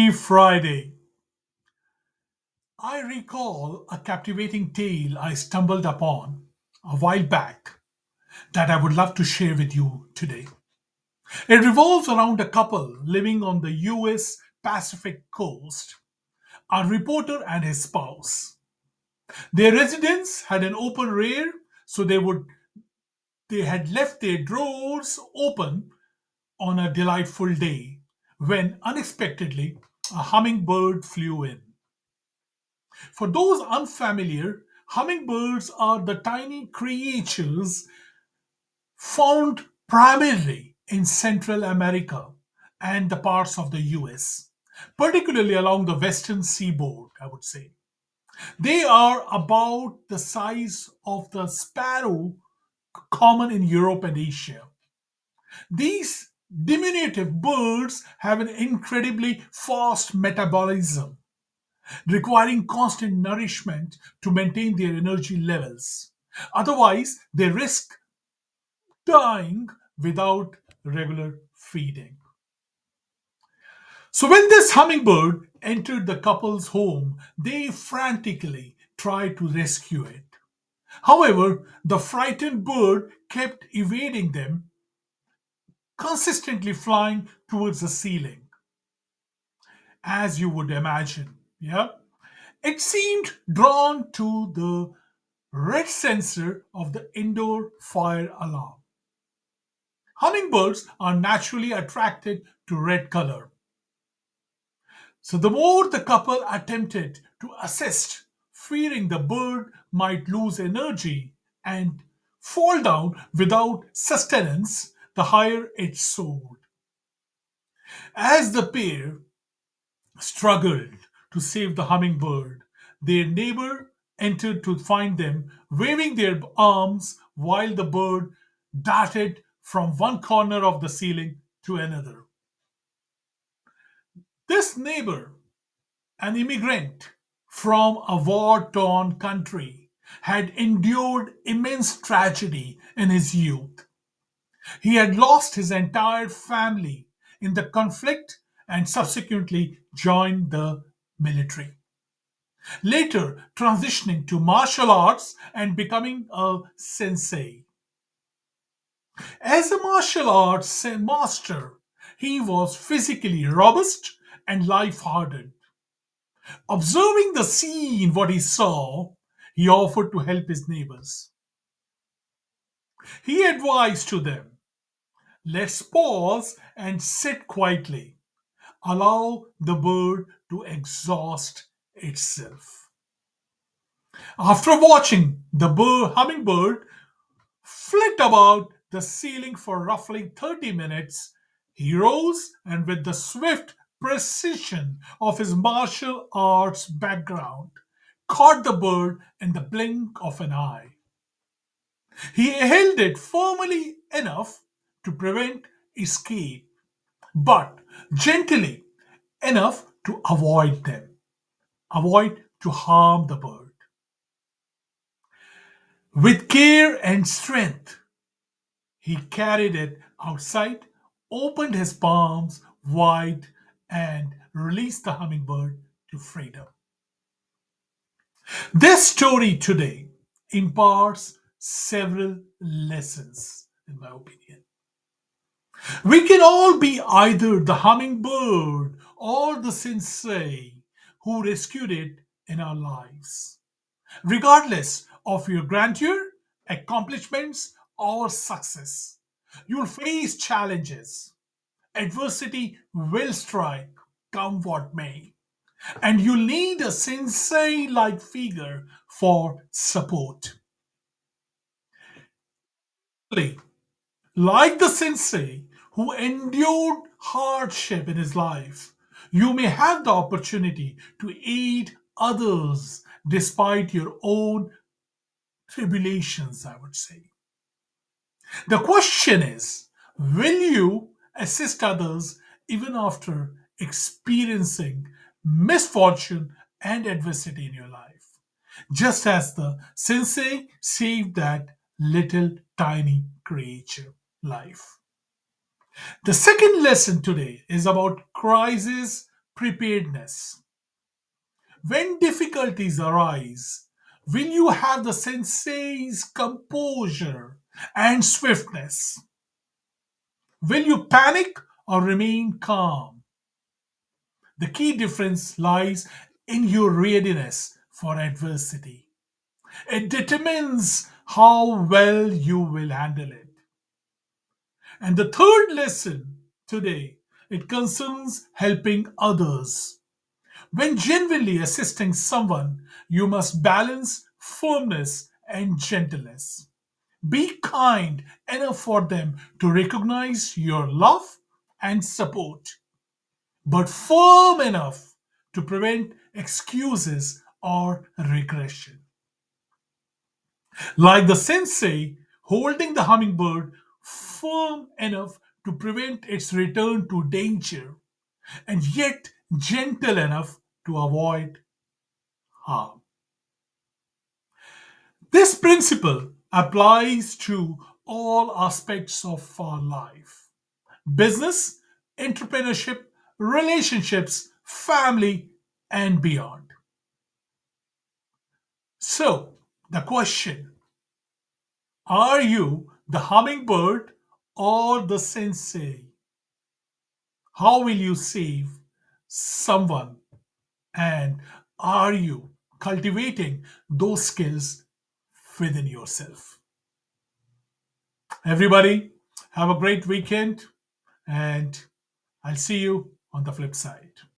Happy Friday. I recall a captivating tale I stumbled upon a while back that I would love to share with you today. It revolves around a couple living on the US Pacific coast, a reporter and his spouse. Their residence had an open rear, so they had left their drawers open on a delightful day when unexpectedly a hummingbird flew in. For those unfamiliar, hummingbirds are the tiny creatures found primarily in Central America and the parts of the US, particularly along the western seaboard, I would say. They are about the size of the sparrow common in Europe and Asia. These diminutive birds have an incredibly fast metabolism requiring constant nourishment to maintain their energy levels. Otherwise, they risk dying without regular feeding. So, when this hummingbird entered the couple's home, they frantically tried to rescue it. However, the frightened bird kept evading them, consistently flying towards the ceiling, as you would imagine. Yeah. It seemed drawn to the red sensor of the indoor fire alarm. Hummingbirds are naturally attracted to red color. So the more the couple attempted to assist, fearing the bird might lose energy and fall down without sustenance, the higher it soared. As the pair struggled to save the hummingbird, their neighbor entered to find them, waving their arms while the bird darted from one corner of the ceiling to another. This neighbor, an immigrant from a war torn country, had endured immense tragedy in his youth. He had lost his entire family in the conflict and subsequently joined the military, later transitioning to martial arts and becoming a sensei. As a martial arts master, he was physically robust and life hardened. Observing the scene, what he saw, he offered to help his neighbors. He advised to them, let's pause and sit quietly. Allow the bird to exhaust itself. After watching the hummingbird flit about the ceiling for roughly 30 minutes, he rose and, with the swift precision of his martial arts background, caught the bird in the blink of an eye. He held it firmly enough to prevent escape, but gently enough to avoid to harm the bird. With care and strength, he carried it outside, opened his palms wide, and released the hummingbird to freedom. This story today imparts several lessons, in my opinion. We can all be either the hummingbird or the sensei who rescued it in our lives. Regardless of your grandeur, accomplishments, or success, you'll face challenges. Adversity will strike, come what may, and you'll need a sensei like figure for support. Like the sensei who endured hardship in his life, you may have the opportunity to aid others despite your own tribulations, I would say. The question is, will you assist others even after experiencing misfortune and adversity in your life? Just as the sensei saved that little tiny creature life. The second lesson today is about crisis preparedness. When difficulties arise, will you have the sensei's composure and swiftness? Will you panic or remain calm? The key difference lies in your readiness for adversity. It determines how well you will handle it. And the third lesson today, it concerns helping others. When genuinely assisting someone, you must balance firmness and gentleness. Be kind enough for them to recognize your love and support, but firm enough to prevent excuses or regression. Like the sensei holding the hummingbird firm enough to prevent its return to danger, and yet gentle enough to avoid harm. This principle applies to all aspects of our life: business, entrepreneurship, relationships, family, and beyond. So, the question: are you the hummingbird or the sensei? How will you save someone? And are you cultivating those skills within yourself? Everybody, have a great weekend, and I'll see you on the flip side.